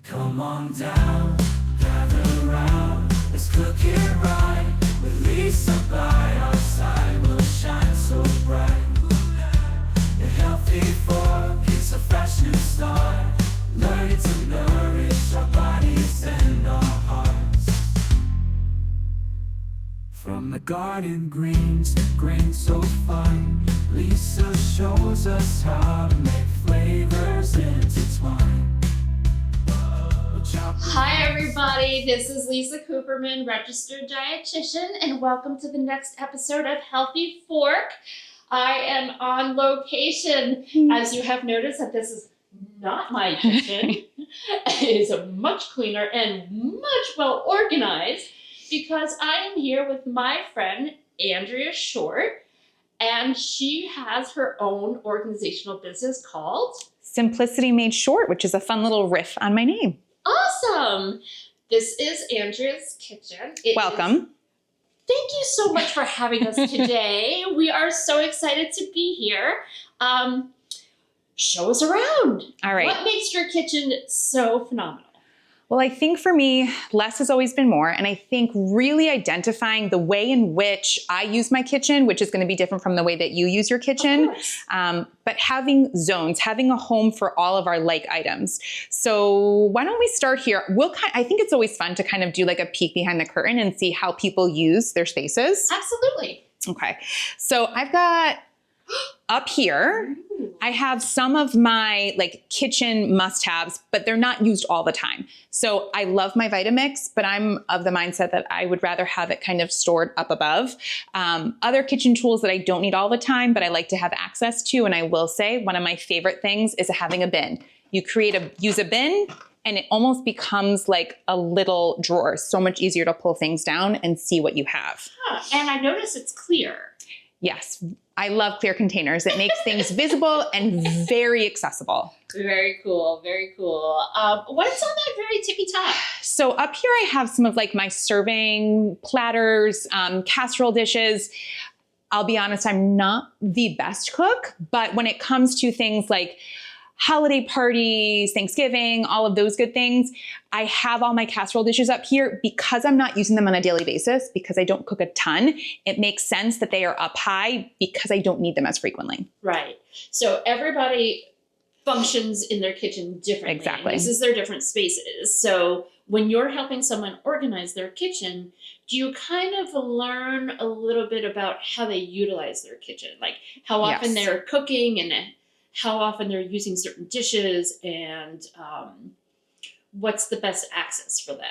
Come on down, gather round, let's cook it right. With Lisa by our side, we'll shine so bright. A healthy fork, it's a fresh new start. Learning to nourish our bodies and our hearts. From the garden greens to grains so fine, Lisa shows us how to make flavors intertwine. Hi everybody, this is Lisa Cooperman, registered dietitian, and welcome to the next episode of Healthy Fork. I am on location. As you have noticed, that this is not my kitchen. It is much cleaner and much well organized because I am here with my friend Andrea Short, and she has her own organizational business called Simplicity Made Short, which is a fun little riff on my name. Awesome! This is Andrea's kitchen. Welcome. Thank you so much for having us today. We are so excited to be here. Show us around. All right. What makes your kitchen so phenomenal? Well, I think for me, less has always been more. And I think really identifying the way in which I use my kitchen, which is going to be different from the way that you use your kitchen. But having zones, having a home for all of our like items. So why don't we start here? I think it's always fun to kind of do like a peek behind the curtain and see how people use their spaces. Absolutely. Okay. So I've got up here, I have some of my like kitchen must-haves, but they're not used all the time. So I love my Vitamix, but I'm of the mindset that I would rather have it kind of stored up above. Other kitchen tools that I don't need all the time, but I like to have access to. And I will say one of my favorite things is having a bin. You use a bin and it almost becomes like a little drawer. So much easier to pull things down and see what you have. And I notice it's clear. Yes, I love clear containers. It makes things visible and very accessible. Very cool, very cool. What's on that very tippy top? So up here I have some of like my serving platters, casserole dishes. I'll be honest, I'm not the best cook, but when it comes to things like holiday parties, Thanksgiving, all of those good things, I have all my casserole dishes up here because I'm not using them on a daily basis, because I don't cook a ton. It makes sense that they are up high because I don't need them as frequently. Right. So everybody functions in their kitchen differently. Exactly. Uses their different spaces. So when you're helping someone organize their kitchen, do you kind of learn a little bit about how they utilize their kitchen? Like how often Yes. they're cooking and how often they're using certain dishes, and what's the best access for them?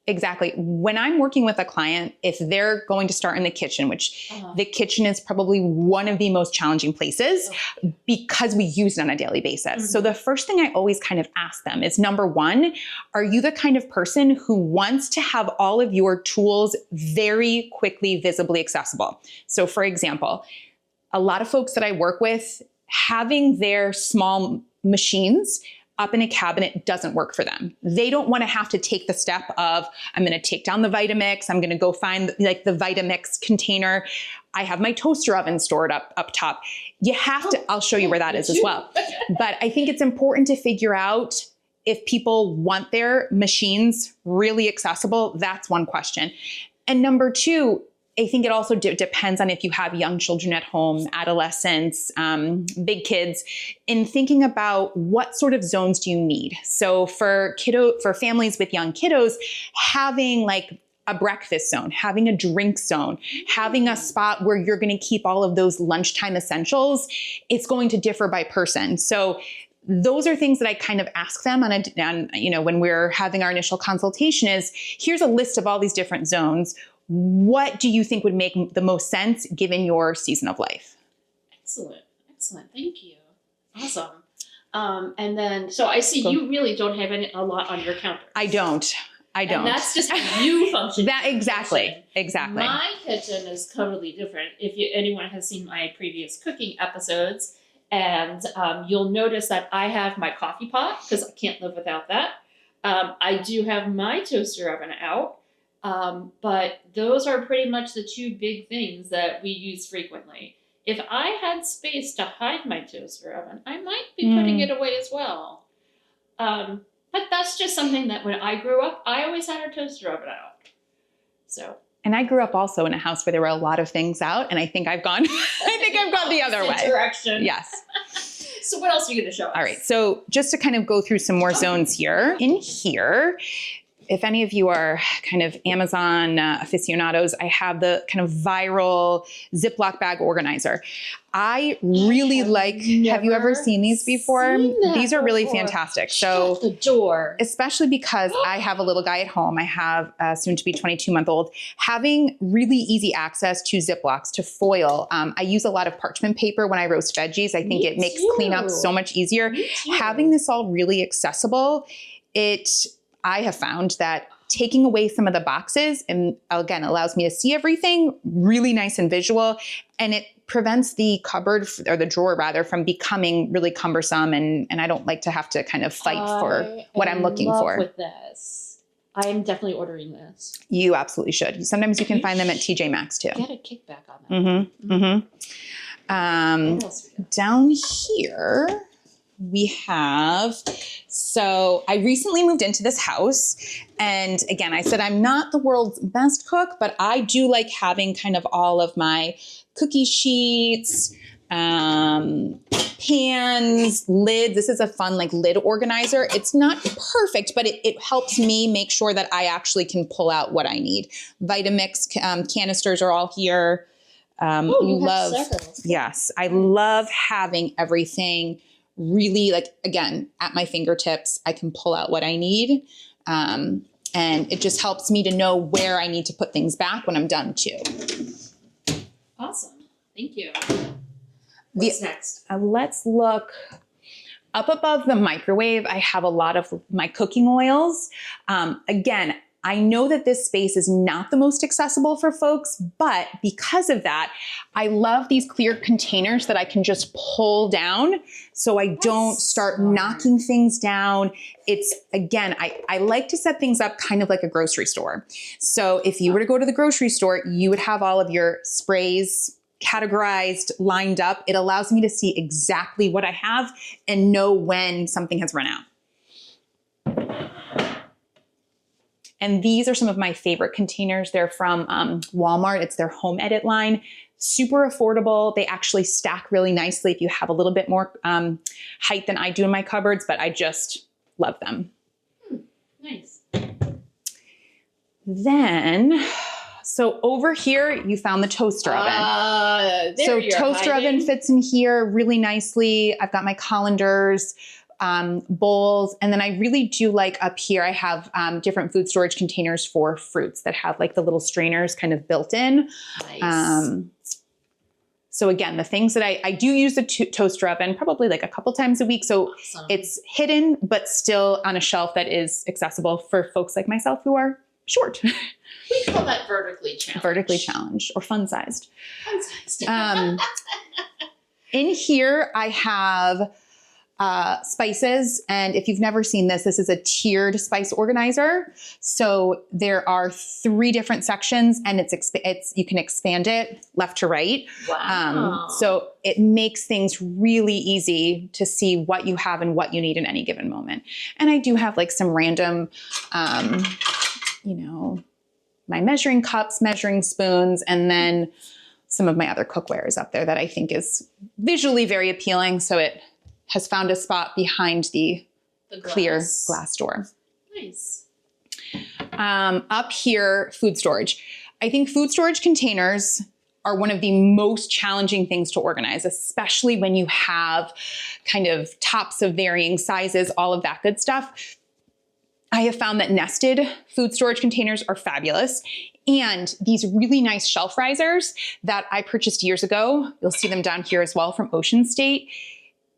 Exactly. When I'm working with a client, if they're going to start in the kitchen, which the kitchen is probably one of the most challenging places because we use it on a daily basis. So the first thing I always kind of ask them is, number one, are you the kind of person who wants to have all of your tools very quickly, visibly accessible? So for example, a lot of folks that I work with, having their small machines up in a cabinet doesn't work for them. They don't want to have to take the step of, I'm going to take down the Vitamix, I'm going to go find like the Vitamix container. I have my toaster oven stored up top. You have to, I'll show you where that is as well. But I think it's important to figure out if people want their machines really accessible. That's one question. And number two, I think it also depends on if you have young children at home, adolescents, big kids, in thinking about what sort of zones do you need. So for families with young kiddos, having like a breakfast zone, having a drink zone, having a spot where you're going to keep all of those lunchtime essentials, it's going to differ by person. So those are things that I kind of ask them when we're having our initial consultation is, here's a list of all these different zones. What do you think would make the most sense given your season of life? Excellent. Thank you. Awesome. And then, so I see you really don't have a lot on your counter. I don't. And that's just you function. Exactly. My kitchen is totally different. If anyone has seen my previous cooking episodes, and you'll notice that I have my coffee pot because I can't live without that. I do have my toaster oven out. But those are pretty much the two big things that we use frequently. If I had space to hide my toaster oven, I might be putting it away as well. But that's just something that when I grew up, I always had our toaster oven out. So. And I grew up also in a house where there were a lot of things out, and I think I've gone the other way. Direction. Yes. So what else are you going to show us? All right. So just to kind of go through some more zones here. In here, if any of you are kind of Amazon aficionados, I have the kind of viral Ziploc bag organizer. I really have you ever seen these before? These are really fantastic. So shut the door. Especially because I have a little guy at home. I have a soon to be 22-month-old. Having really easy access to Ziplocs, to foil. I use a lot of parchment paper when I roast veggies. I think it makes cleanup so much easier. Having this all really accessible, I have found that taking away some of the boxes, and again, allows me to see everything really nice and visual, and it prevents the cupboard, or the drawer rather, from becoming really cumbersome, and I don't like to have to kind of fight for what I'm looking for. With this. I'm definitely ordering this. You absolutely should. Sometimes you can find them at TJ Maxx too. Get a kickback on that. What else we got? Down here, we have, so I recently moved into this house, and again, I said I'm not the world's best cook, but I do like having kind of all of my cookie sheets, pans, lids. This is a fun like lid organizer. It's not perfect, but it helps me make sure that I actually can pull out what I need. Vitamix canisters are all here. You have several. Yes, I love having everything really, like, again, at my fingertips. I can pull out what I need. And it just helps me to know where I need to put things back when I'm done too. Awesome. Thank you. What's next? Let's look up above the microwave. I have a lot of my cooking oils. Again, I know that this space is not the most accessible for folks, but because of that, I love these clear containers that I can just pull down so I don't start knocking things down. It's, again, I like to set things up kind of like a grocery store. So if you were to go to the grocery store, you would have all of your sprays categorized, lined up. It allows me to see exactly what I have and know when something has run out. And these are some of my favorite containers. They're from Walmart. It's their home edit line. Super affordable. They actually stack really nicely if you have a little bit more height than I do in my cupboards, but I just love them. Nice. Then, so over here, you found the toaster oven. So toaster oven fits in here really nicely. I've got my colanders, bowls. And then I really do like up here, I have different food storage containers for fruits that have like the little strainers kind of built in. Nice. So again, the things that I do use the toaster oven probably like a couple times a week. So it's hidden, but still on a shelf that is accessible for folks like myself who are short. We call that vertically challenged. Vertically challenged or fun-sized. Fun-sized. In here, I have spices. And if you've never seen this, this is a tiered spice organizer. So there are 3 different sections, and it's you can expand it left to right. Wow. So it makes things really easy to see what you have and what you need in any given moment. And I do have like some random, my measuring cups, measuring spoons, and then some of my other cookware is up there that I think is visually very appealing. So it has found a spot behind the clear glass door. Nice. Up here, food storage. I think food storage containers are one of the most challenging things to organize, especially when you have kind of tops of varying sizes, all of that good stuff. I have found that nested food storage containers are fabulous. And these really nice shelf risers that I purchased years ago, you'll see them down here as well from Ocean State.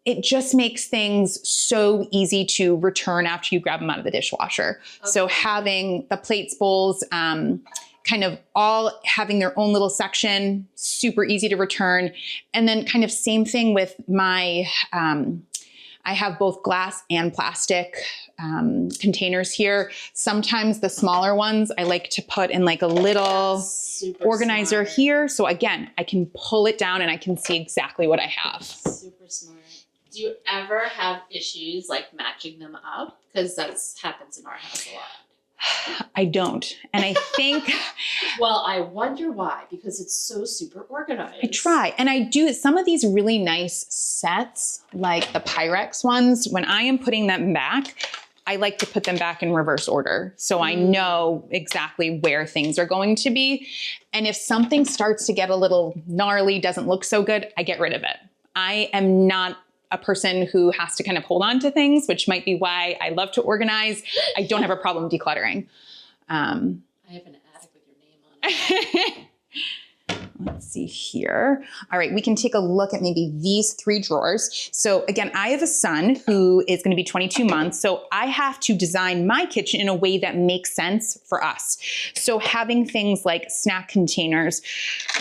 It just makes things so easy to return after you grab them out of the dishwasher. Okay. So having the plates, bowls, kind of all having their own little section, super easy to return. And then kind of same thing with my, I have both glass and plastic containers here. Sometimes the smaller ones I like to put in like a little organizer here. So again, I can pull it down and I can see exactly what I have. Super smart. Do you ever have issues like matching them up? Because that happens in our house a lot. I don't. And I think Well, I wonder why, because it's so super organized. I try. And I do some of these really nice sets, like the Pyrex ones, when I am putting them back, I like to put them back in reverse order. So I know exactly where things are going to be. And if something starts to get a little gnarly, doesn't look so good, I get rid of it. I am not a person who has to kind of hold on to things, which might be why I love to organize. I don't have a problem decluttering. I have an attic with your name on it. Let's see here. All right, we can take a look at maybe these 3 drawers. So again, I have a son who is going to be 22 months, so I have to design my kitchen in a way that makes sense for us. So having things like snack containers,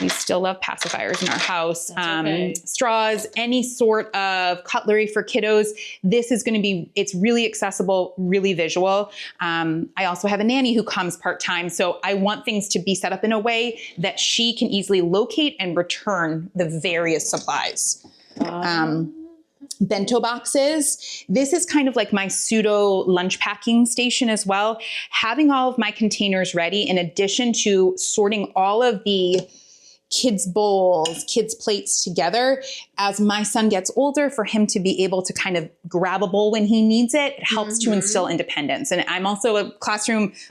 we still love pacifiers in our house, Okay. straws, any sort of cutlery for kiddos. This is going to be, it's really accessible, really visual. I also have a nanny who comes part-time, so I want things to be set up in a way that she can easily locate and return the various supplies. Bento boxes. This is kind of like my pseudo lunch packing station as well. Having all of my containers ready, in addition to sorting all of the kids' bowls, kids' plates together. As my son gets older, for him to be able to kind of grab a bowl when he needs it, it helps to instill independence. And I'm also a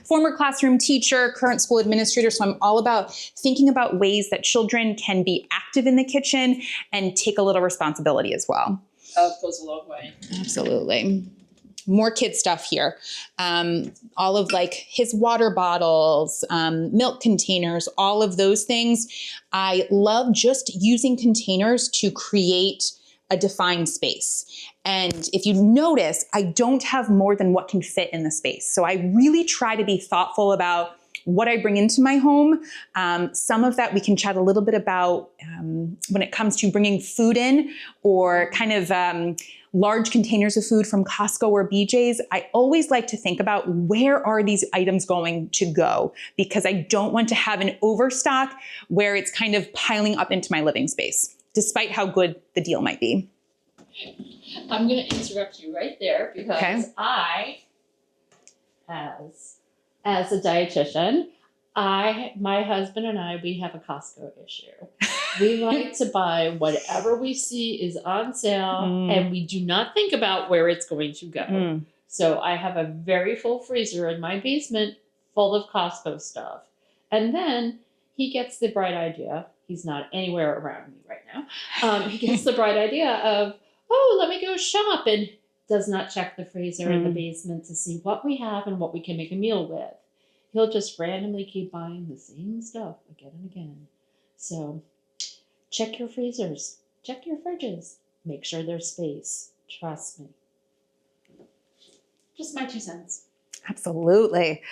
former classroom teacher, current school administrator. So I'm all about thinking about ways that children can be active in the kitchen and take a little responsibility as well. Oh, it goes a long way. Absolutely. More kid stuff here. All of like his water bottles, milk containers, all of those things. I love just using containers to create a defined space. And if you notice, I don't have more than what can fit in the space. So I really try to be thoughtful about what I bring into my home. Some of that we can chat a little bit about when it comes to bringing food in, or kind of large containers of food from Costco or BJ's. I always like to think about, where are these items going to go? Because I don't want to have an overstock where it's kind of piling up into my living space, despite how good the deal might be. I'm going to interrupt you right there, because Okay. I, as a dietitian, my husband and I, we have a Costco issue. We like to buy whatever we see is on sale, and we do not think about where it's going to go. So I have a very full freezer in my basement full of Costco stuff. And then he gets the bright idea. He's not anywhere around me right now. He gets the bright idea of, oh, let me go shop, and does not check the freezer in the basement to see what we have and what we can make a meal with. He'll just randomly keep buying the same stuff again and again. So check your freezers, check your fridges, make sure there's space. Trust me. Just my 2 cents. Absolutely.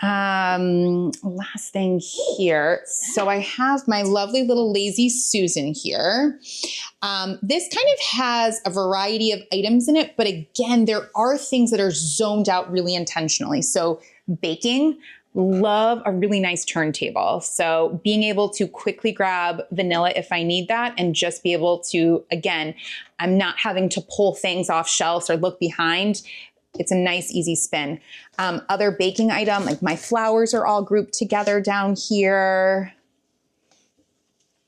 Last thing here. So I have my lovely little Lazy Susan here. This kind of has a variety of items in it, but again, there are things that are zoned out really intentionally. So baking, love a really nice turntable. So being able to quickly grab vanilla if I need that, and just be able to, again, I'm not having to pull things off shelves or look behind. It's a nice, easy spin. Other baking item, like my flours are all grouped together down here.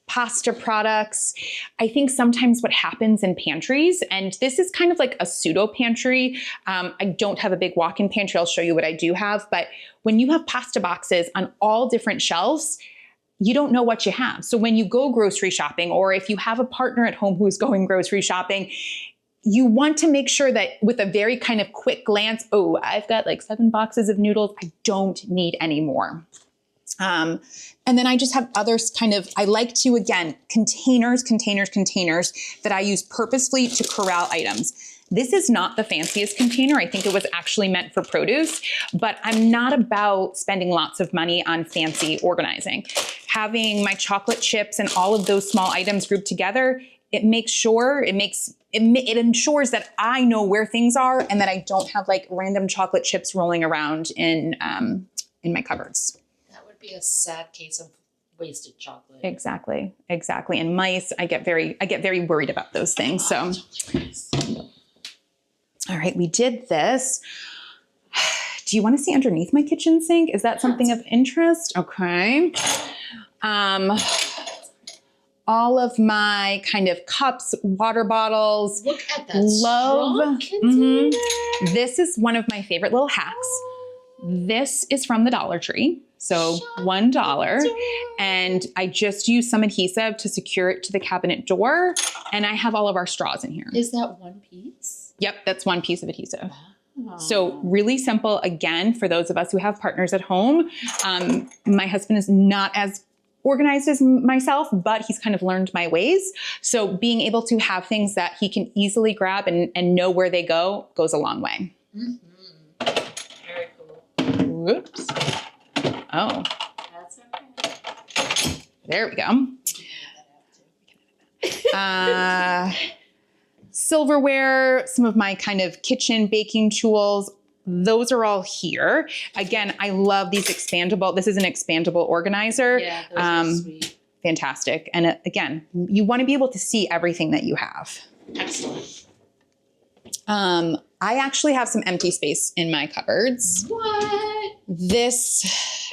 Pasta products. I think sometimes what happens in pantries, and this is kind of like a pseudo pantry. I don't have a big walk-in pantry. I'll show you what I do have. But when you have pasta boxes on all different shelves, you don't know what you have. So when you go grocery shopping, or if you have a partner at home who's going grocery shopping, you want to make sure that with a very kind of quick glance, oh, I've got like 7 boxes of noodles. I don't need any more. And then I just have others kind of, I like to, again, containers that I use purposefully to corral items. This is not the fanciest container. I think it was actually meant for produce, but I'm not about spending lots of money on fancy organizing. Having my chocolate chips and all of those small items grouped together, it ensures that I know where things are, and that I don't have like random chocolate chips rolling around in my cupboards. That would be a sad case of wasted chocolate. Exactly. And mice, I get very worried about those things. So, all right, we did this. Do you want to see underneath my kitchen sink? Is that something of interest? Okay. All of my kind of cups, water bottles. Look at that strong container. This is one of my favorite little hacks. This is from the Dollar Tree. So $1. And I just use some adhesive to secure it to the cabinet door. And I have all of our straws in here. Is that one piece? Yep, that's one piece of adhesive. Wow. So really simple. Again, for those of us who have partners at home, my husband is not as organized as myself, but he's kind of learned my ways. So being able to have things that he can easily grab and know where they go goes a long way. Very cool. Whoops. Oh, That's okay. there we go. Silverware, some of my kind of kitchen baking tools, those are all here. Again, I love these expandable. This is an expandable organizer. Yeah, those are sweet. Fantastic. And again, you want to be able to see everything that you have. Excellent. I actually have some empty space in my cupboards. What? This.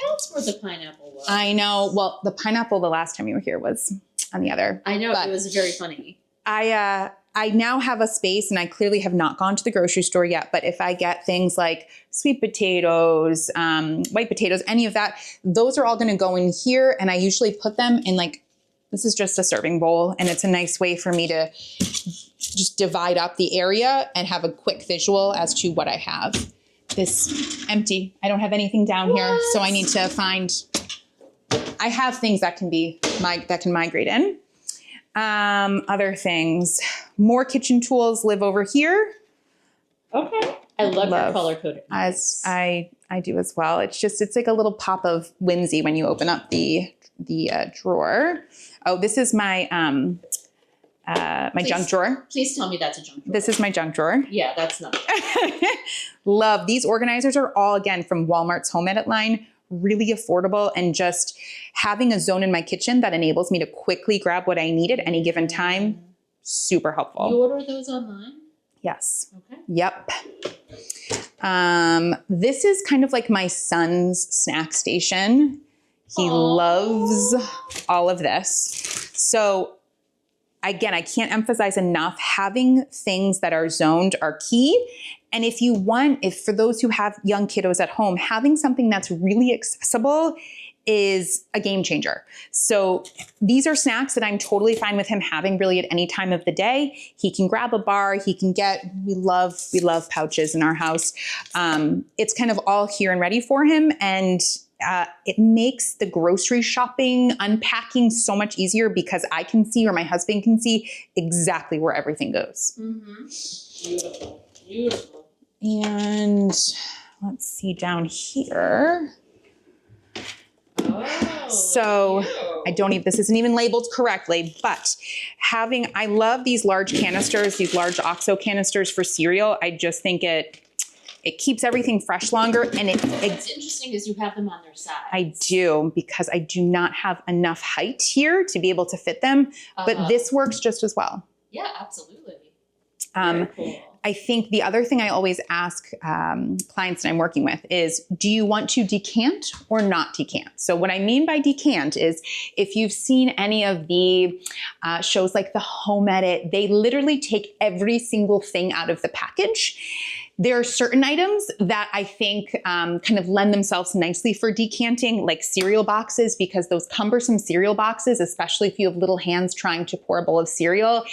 That's where the pineapple was. I know. Well, the pineapple the last time you were here was on the other. I know. But it was very funny. I now have a space, and I clearly have not gone to the grocery store yet, but if I get things like sweet potatoes, white potatoes, any of that, those are all going to go in here. And I usually put them in this is just a serving bowl, and it's a nice way for me to just divide up the area and have a quick visual as to what I have. This empty. I don't have anything down here, so I need to find, I have things that can migrate in. Other things, more kitchen tools live over here. Okay. I love your color coded. As I do as well. It's like a little pop of whimsy when you open up the drawer. Oh, this is my junk drawer. Please tell me that's a junk drawer. This is my junk drawer. Yeah, that's not. Love these organizers are all again from Walmart's Home Edit line. Really affordable, and just having a zone in my kitchen that enables me to quickly grab what I need at any given time. Super helpful. You order those online? Yes. Okay. Yep. This is kind of like my son's snack station. He loves all of this. So again, I can't emphasize enough, having things that are zoned are key. And if for those who have young kiddos at home, having something that's really accessible is a game changer. So these are snacks that I'm totally fine with him having really at any time of the day. He can grab a bar, we love pouches in our house. It's kind of all here and ready for him. And it makes the grocery shopping, unpacking so much easier because I can see, or my husband can see, exactly where everything goes. Mm-hmm. Beautiful, beautiful. And let's see down here. Oh, so this isn't even labeled correctly, but I love these large canisters, these large OXO canisters for cereal. I just think it keeps everything fresh longer. And what's interesting is you have them on their sides. I do, because I do not have enough height here to be able to fit them, but this works just as well. Yeah, absolutely. Very cool. I think the other thing I always ask clients that I'm working with is, do you want to decant or not decant? So what I mean by decant is, if you've seen any of the shows like the Home Edit, they literally take every single thing out of the package. There are certain items that I think kind of lend themselves nicely for decanting, like cereal boxes, because those cumbersome cereal boxes, especially if you have little hands trying to pour a bowl of cereal,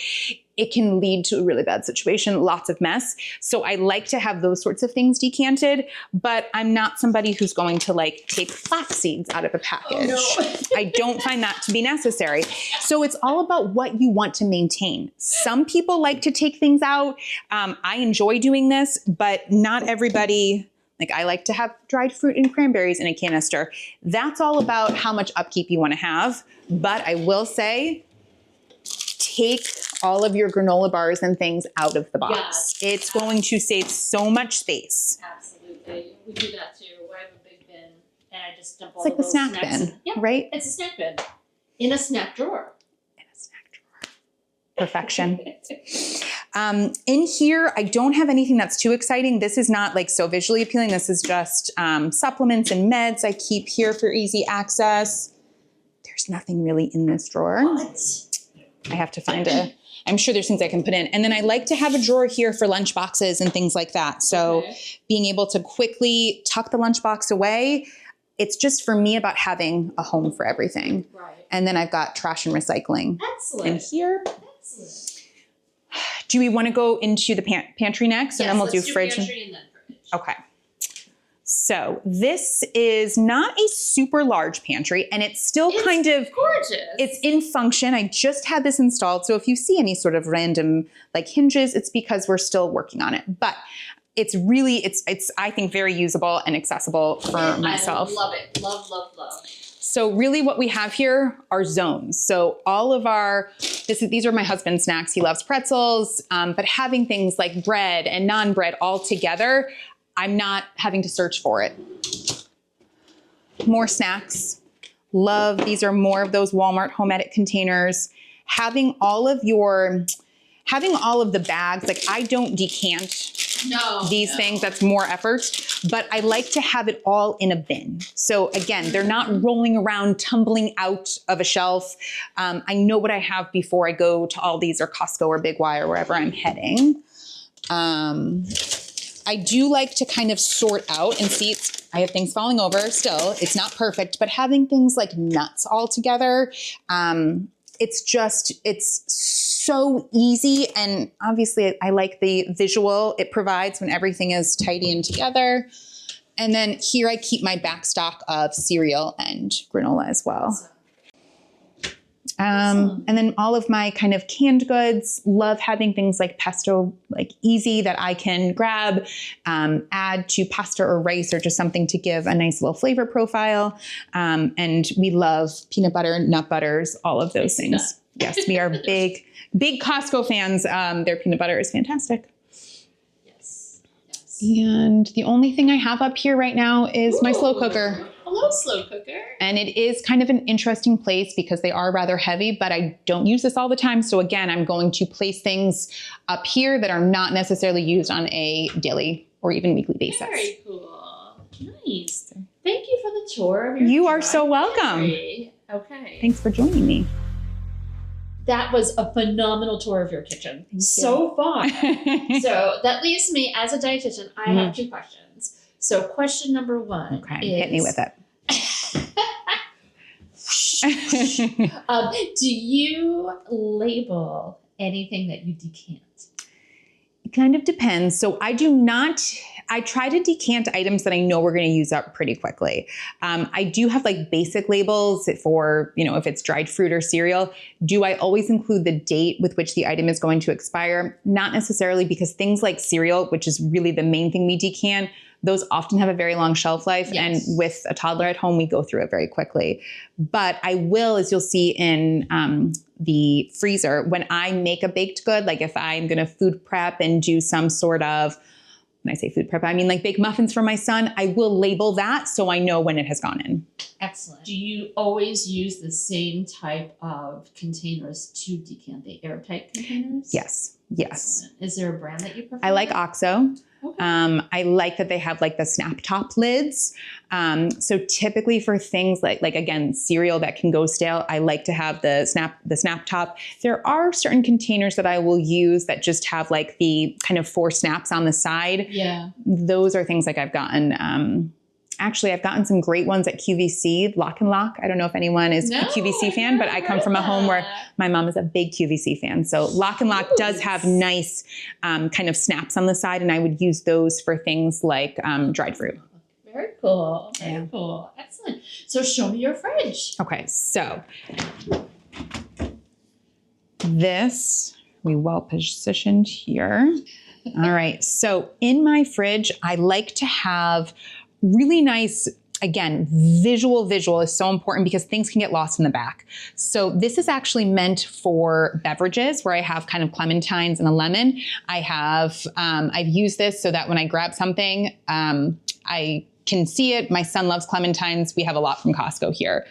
it can lead to a really bad situation, lots of mess. So I like to have those sorts of things decanted, but I'm not somebody who's going to take flax seeds out of a package. Oh, no. I don't find that to be necessary. So it's all about what you want to maintain. Some people like to take things out. I enjoy doing this, but not everybody. I like to have dried fruit and cranberries in a canister. That's all about how much upkeep you want to have. But I will say, take all of your granola bars and things out of the box. Yes. It's going to save so much space. Absolutely. We do that too. I have a big bin. and I just dump all It's like the little snack snacks bin, in. Yeah, right? it's a snack bin in a snack drawer. In a snack drawer. Perfection. In here, I don't have anything that's too exciting. This is not like so visually appealing. This is just supplements and meds I keep here for easy access. There's nothing really in this drawer. What? I have to find I'm sure there's things I can put in. And then I like to have a drawer here for lunch boxes and things like that. So being able to quickly tuck the lunchbox away, it's just for me about having a home for everything. Right. And then I've got trash and recycling Excellent. in here. Excellent. Do we want to go into the pantry next? And then we'll do fridge. Pantry and then fridge. Okay. So this is not a super large pantry, and it's still kind of gorgeous. It's in function. I just had this installed. So if you see any sort of random like hinges, it's because we're still working on it. But it's really, it's I think very usable and accessible for myself. I love it. Love, love, love. So really what we have here are zones. So all of these are my husband's snacks. He loves pretzels, but having things like bread and non-bread all together, I'm not having to search for it. More snacks. Love, these are more of those Walmart home edit containers. Having all of the bags, like I don't decant these things, that's more effort, but I like to have it all in a bin. So again, they're not rolling around, tumbling out of a shelf. I know what I have before I go to Aldi's or Costco or Big Y or wherever I'm heading. I do like to kind of sort out and see, I have things falling over still. It's not perfect, but having things like nuts all together, it's so easy. And obviously I like the visual it provides when everything is tidy and together. And then here I keep my back stock of cereal and granola as well. And then all of my kind of canned goods, love having things like pesto, like easy that I can grab, add to pasta or rice or just something to give a nice little flavor profile. And we love peanut butter, nut butters, all of those things. Yes, we are big Costco fans. Their peanut butter is fantastic. Yes. And the only thing I have up here right now is my slow cooker. Hello, slow cooker. And it is kind of an interesting place because they are rather heavy, but I don't use this all the time. So again, I'm going to place things up here that are not necessarily used on a daily or even weekly basis. Very cool. Nice. Thank you for the tour of your You are so welcome. pantry. Okay. Thanks for joining me. That was a phenomenal tour of your kitchen. So fun. So that leaves me as a dietitian. I have two questions. So question number one. Okay, hit me with it. Do you label anything that you decant? It kind of depends. So I try to decant items that I know we're going to use up pretty quickly. I do have like basic labels for, if it's dried fruit or cereal. Do I always include the date with which the item is going to expire? Not necessarily, because things like cereal, which is really the main thing we decant, those often have a very long shelf life. Yes. And with a toddler at home, we go through it very quickly. But I will, as you'll see in the freezer, when I make a baked good, like if I'm going to food prep and do some sort of, when I say food prep, I mean like bake muffins for my son, I will label that so I know when it has gone in. Excellent. Do you always use the same type of containers to decant, the airtight containers? Yes. Excellent. Is there a brand that you prefer? I like OXO. Okay. I like that they have like the snap top lids. So typically for things like again, cereal that can go stale, I like to have the snap top. There are certain containers that I will use that just have like the kind of 4 snaps on the side. Yeah. Those are things like I've gotten. Actually, I've gotten some great ones at QVC, Lock and Lock. I don't know if anyone is a QVC fan, but I come from a home where my mom is a big QVC fan. So Lock and Lock does have nice kind of snaps on the side, and I would use those for things like dried fruit. Very cool. Very cool. Excellent. So show me your fridge. Okay, so this, we well positioned here. All right, so in my fridge, I like to have really nice, again, visual is so important because things can get lost in the back. So this is actually meant for beverages where I have kind of clementines and a lemon. I've used this so that when I grab something, I can see it. My son loves clementines. We have a lot from Costco here.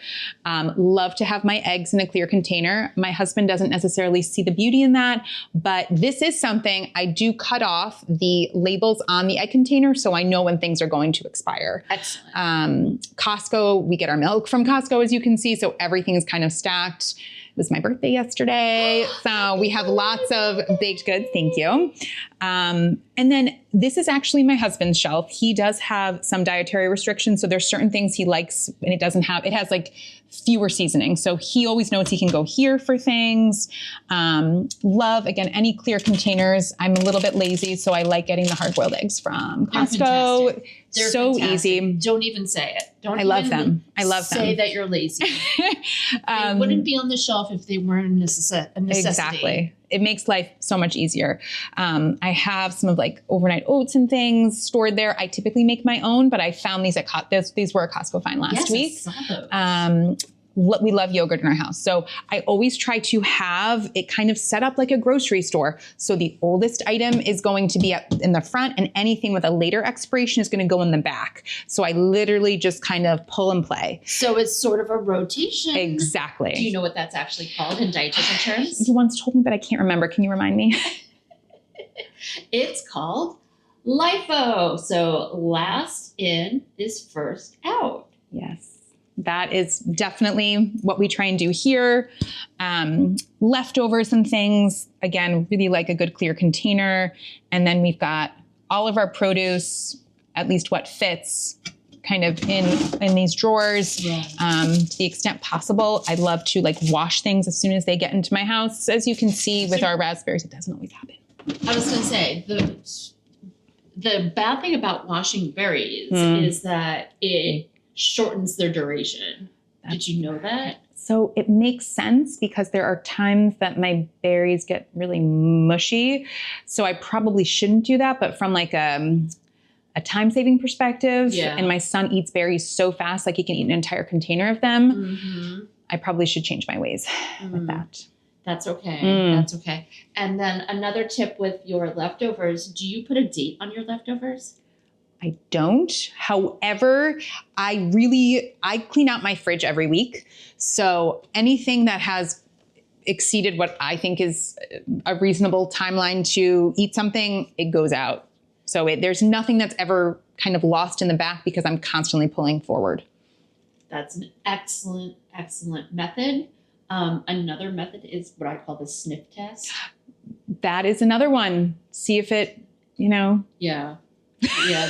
Love to have my eggs in a clear container. My husband doesn't necessarily see the beauty in that, but this is something I do cut off the labels on the egg container so I know when things are going to expire. Excellent. Costco, we get our milk from Costco, as you can see, so everything is kind of stacked. It was my birthday yesterday, so we have lots of baked goods. Thank you. And then this is actually my husband's shelf. He does have some dietary restrictions, so there's certain things he likes and it has like fewer seasonings. So he always knows he can go here for things. Love, again, any clear containers. I'm a little bit lazy, so I like getting the hard-boiled eggs from Costco. They're so fantastic. easy. Don't even say it. I love them. I love them. Say that you're lazy. They wouldn't be on the shelf if they weren't a necessity. Exactly. It makes life so much easier. I have some of like overnight oats and things stored there. I typically make my own, but I found these at these were a Costco find last week. I saw those. We love yogurt in our house. So I always try to have it kind of set up like a grocery store. So the oldest item is going to be in the front and anything with a later expiration is going to go in the back. So I literally just kind of pull and play. So it's sort of a rotation. Exactly. Do you know what that's actually called in dietitian terms? You once told me, but I can't remember. Can you remind me? It's called LIFO. So last in is first out. Yes. That is definitely what we try and do here. Leftovers and things, again, really like a good clear container. And then we've got all of our produce, at least what fits, kind of in these drawers. Yeah. To the extent possible, I love to like wash things as soon as they get into my house. As you can see with our raspberries, it doesn't always happen. I was going to say, the bad thing about washing berries is that it shortens their duration. Did you know that? So it makes sense because there are times that my berries get really mushy. So I probably shouldn't do that. But from like a time-saving perspective, and my son eats berries so fast, like he can eat an entire container of them, I probably should change my ways with that. That's okay. That's okay. And then another tip with your leftovers, do you put a date on your leftovers? I don't. However, I clean out my fridge every week. So anything that has exceeded what I think is a reasonable timeline to eat something, it goes out. So there's nothing that's ever kind of lost in the back because I'm constantly pulling forward. That's an excellent, excellent method. Another method is what I call the sniff test. That is another one. See if it, Yeah. Yeah,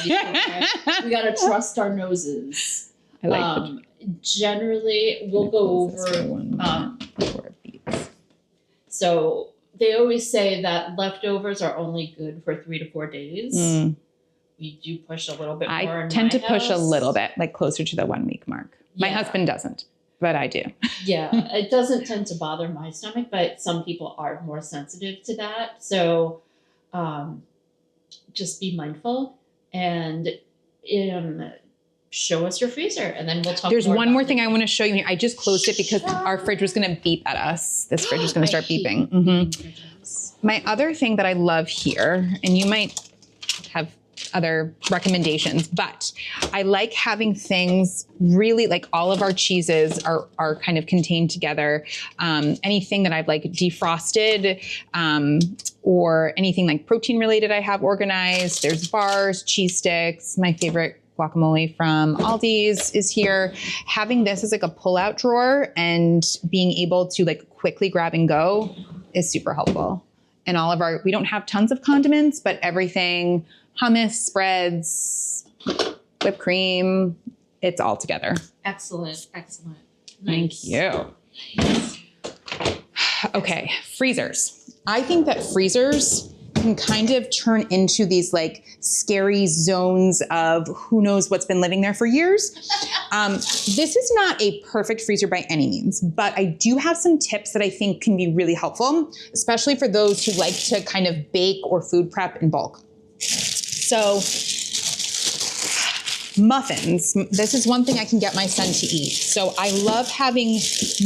we got to trust our noses. I like generally, we'll go over. So they always say that leftovers are only good for 3 to 4 days. We do push a little bit more. I tend to push a little bit, like closer to the 1 week mark. My husband doesn't, but I do. Yeah, it doesn't tend to bother my stomach, but some people are more sensitive to that. So just be mindful. And show us your freezer, and then we'll talk. There's one more thing I want to show you. I just closed it because our fridge was going to beep at us. This fridge is going to start beeping. My other thing that I love here, and you might have other recommendations, but I like having things really like all of our cheeses are kind of contained together. Anything that I've like defrosted or anything like protein related I have organized. There's bars, cheese sticks. My favorite guacamole from Aldi's is here. Having this as like a pull-out drawer and being able to like quickly grab and go is super helpful. And we don't have tons of condiments, but everything, hummus, spreads, whipped cream, it's all together. Excellent, excellent. Nice. Thank you. Nice. Okay, freezers. I think that freezers can kind of turn into these like scary zones of who knows what's been living there for years. This is not a perfect freezer by any means, but I do have some tips that I think can be really helpful, especially for those who like to kind of bake or food prep in bulk. So Muffins. This is one thing I can get my son to eat. So I love having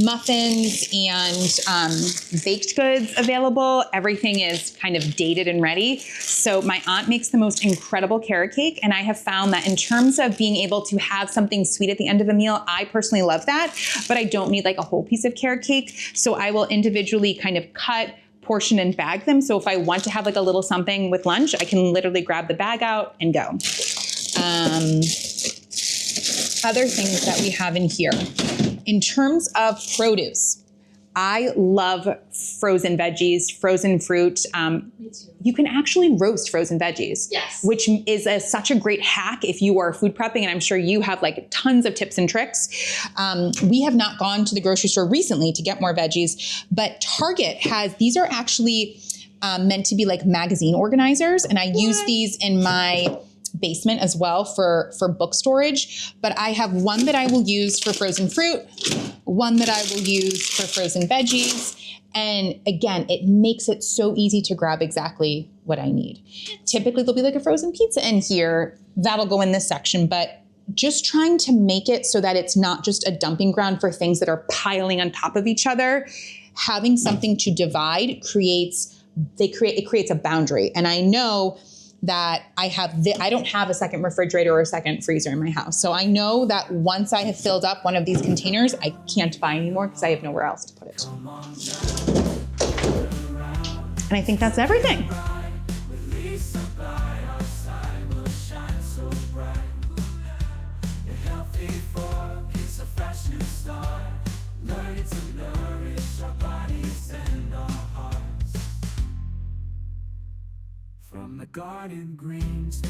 muffins and baked goods available. Everything is kind of dated and ready. So my aunt makes the most incredible carrot cake. And I have found that in terms of being able to have something sweet at the end of a meal, I personally love that, but I don't need like a whole piece of carrot cake. So I will individually kind of cut, portion, and bag them. So if I want to have like a little something with lunch, I can literally grab the bag out and go. Other things that we have in here. In terms of produce, I love frozen veggies, frozen fruit. Me too. You can actually roast frozen veggies, Yes. which is such a great hack if you are food prepping, and I'm sure you have like tons of tips and tricks. We have not gone to the grocery store recently to get more veggies, but Target has, these are actually meant to be like magazine organizers, and I use these in my basement as well for book storage. But I have one that I will use for frozen fruit, one that I will use for frozen veggies. And again, it makes it so easy to grab exactly what I need. Typically there'll be like a frozen pizza in here. That'll go in this section, but just trying to make it so that it's not just a dumping ground for things that are piling on top of each other. Having something to divide creates a boundary. And I know that I don't have a second refrigerator or a second freezer in my house. So I know that once I have filled up one of these containers, I can't buy anymore because I have nowhere else to put it. And I think that's everything.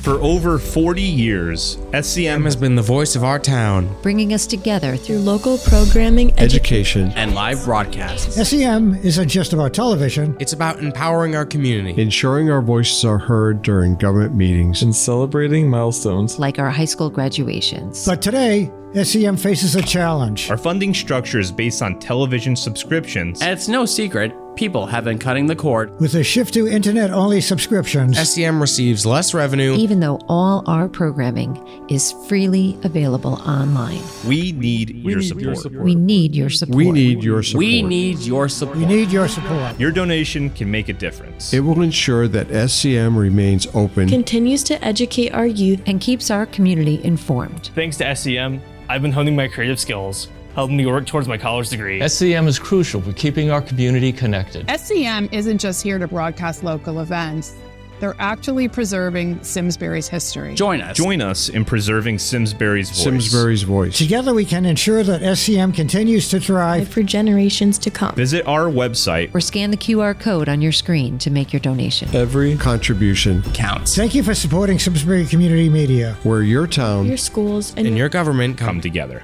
For over 40 years, SCM has been the voice of our town, bringing us together through local programming, education, and live broadcasts. SEM isn't just about television. It's about empowering our community, ensuring our voices are heard during government meetings, and celebrating milestones like our high school graduations. But today, SEM faces a challenge. Our funding structure is based on television subscriptions. And it's no secret, people have been cutting the cord. With a shift to internet-only subscriptions, SEM receives less revenue, even though all our programming is freely available online. We need your support. We need your support. We need your support. We need your support. we need your support. Your donation can make a difference. It will ensure that SCM remains open, continues to educate our youth, and keeps our community informed. Thanks to SCM, I've been honing my creative skills, helping me work towards my college degree. SCM is crucial for keeping our community connected. SCM isn't just here to broadcast local events. They're actually preserving Simsbury's history. Join us. Join us in preserving Simsbury's voice. Simsbury's voice. Together we can ensure that SCM continues to thrive for generations to come. Visit our website or scan the QR code on your screen to make your donation. Every contribution counts. Thank you for supporting Simsbury Community Media, where your town, your schools, and your government come together.